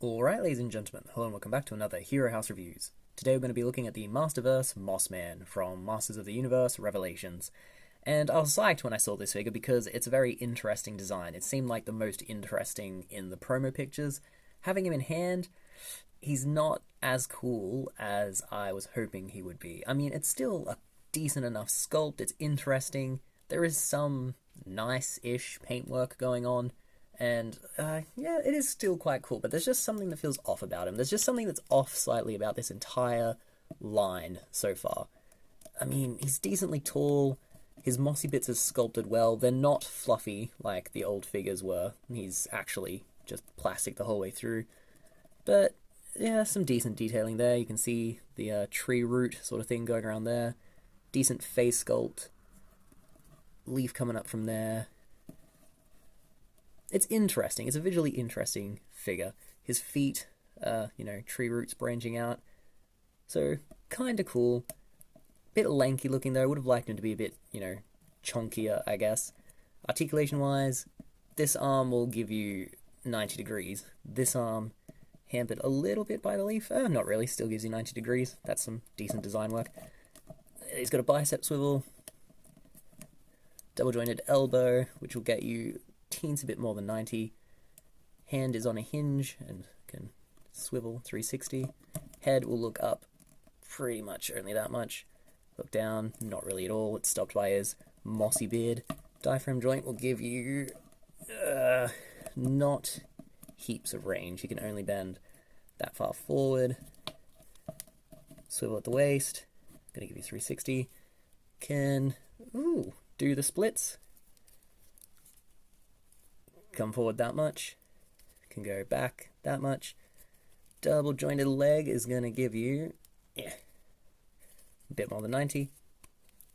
Alright, ladies and gentlemen, hello and welcome back to another Hero House Reviews. Today we're going to be looking at the Masterverse Moss Man from Masters of the Universe Revelations. And I was psyched when I saw this figure because it's a very interesting design. It seemed like the most interesting in the promo pictures. Having him in hand, he's not as cool as I was hoping he would be. I mean, it's still a decent enough sculpt, it's interesting, there is some nice-ish paintwork going on. And, yeah, it is still quite cool, but there's just something that feels off about him. There's just something that's off slightly about this entire line so far. I mean, he's decently tall, his mossy bits are sculpted well, they're not fluffy like the old figures were. He's actually just plastic the whole way through. But, yeah, some decent detailing there. You can see the tree root sort of thing going around there. Decent face sculpt. Leaf coming up from there. It's interesting. It's a visually interesting figure. His feet, tree roots branching out. So, kinda cool. Bit lanky looking though. Would have liked him to be a bit, chunkier, I guess. Articulation-wise, this arm will give you 90 degrees. This arm, hampered a little bit by the leaf. Not really. Still gives you 90 degrees. That's some decent design work. He's got a bicep swivel. Double-jointed elbow, which will get you teens a bit more than 90. Hand is on a hinge and can swivel 360. Head will look up pretty much only that much. Look down, not really at all. It's stopped by his mossy beard. Diaphragm joint will give you not heaps of range. You can only bend that far forward. Swivel at the waist. Gonna give you 360. Can do the splits. Come forward that much, can go back that much. Double jointed leg is going to give you, a bit more than 90.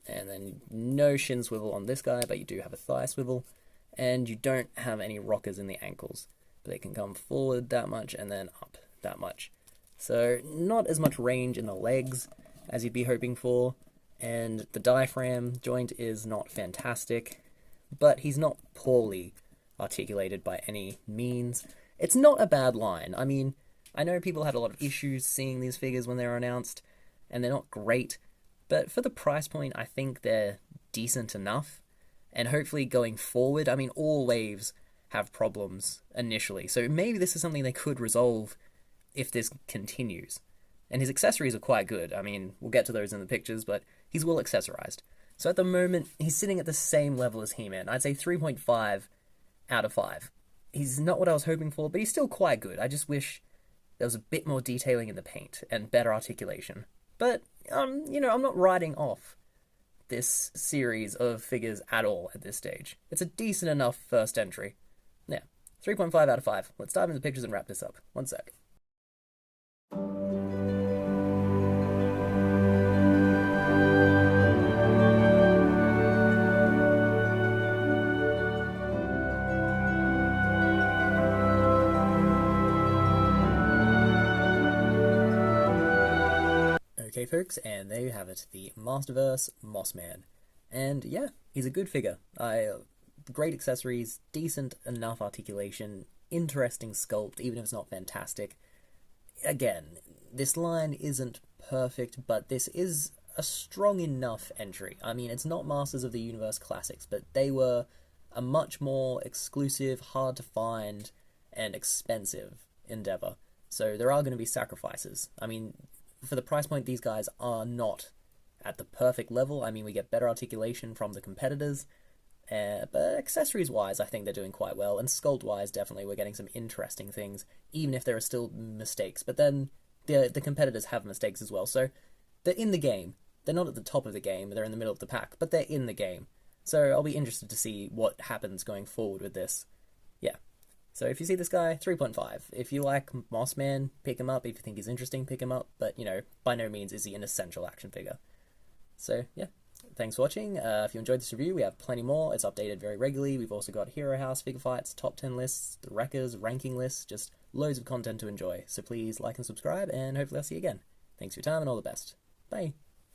And then no shin swivel on this guy, but you do have a thigh swivel. And you don't have any rockers in the ankles, but they can come forward that much and then up that much. So not as much range in the legs as you'd be hoping for. And the diaphragm joint is not fantastic, but he's not poorly articulated by any means. It's not a bad line. I mean, I know people had a lot of issues seeing these figures when they were announced, and they're not great, but for the price point, I think they're decent enough. And hopefully going forward, I mean, all waves have problems initially, so maybe this is something they could resolve if this continues. And his accessories are quite good. I mean, we'll get to those in the pictures, but he's well accessorized. So at the moment, he's sitting at the same level as He-Man. I'd say 3.5 out of 5. He's not what I was hoping for, but he's still quite good. I just wish there was a bit more detailing in the paint and better articulation. But, I'm not writing off this series of figures at all at this stage. It's a decent enough first entry. Yeah, 3.5 out of 5. Let's dive into the pictures and wrap this up. One sec. Okay folks, and there you have it, the Masterverse Moss Man. And yeah, he's a good figure. Great accessories, decent enough articulation, interesting sculpt, even if it's not fantastic. Again, this line isn't perfect, but this is a strong enough entry. I mean, it's not Masters of the Universe classics, but they were a much more exclusive, hard to find, and expensive endeavor. So there are going to be sacrifices. I mean, for the price point, these guys are not at the perfect level. I mean, we get better articulation from the competitors, but accessories-wise, I think they're doing quite well, and sculpt-wise, definitely, we're getting some interesting things, even if there are still mistakes. But then, the competitors have mistakes as well, so they're in the game. They're not at the top of the game, they're in the middle of the pack, but they're in the game. So I'll be interested to see what happens going forward with this. Yeah. So if you see this guy, 3.5. If you like Moss Man, pick him up. If you think he's interesting, pick him up. But, by no means is he an essential action figure. So, yeah. Thanks for watching. If you enjoyed this review, we have plenty more. It's updated very regularly. We've also got Hero House, figure fights, top 10 lists, the Wreckers, ranking lists, just loads of content to enjoy. So please like and subscribe, and hopefully I'll see you again. Thanks for your time, and all the best. Bye.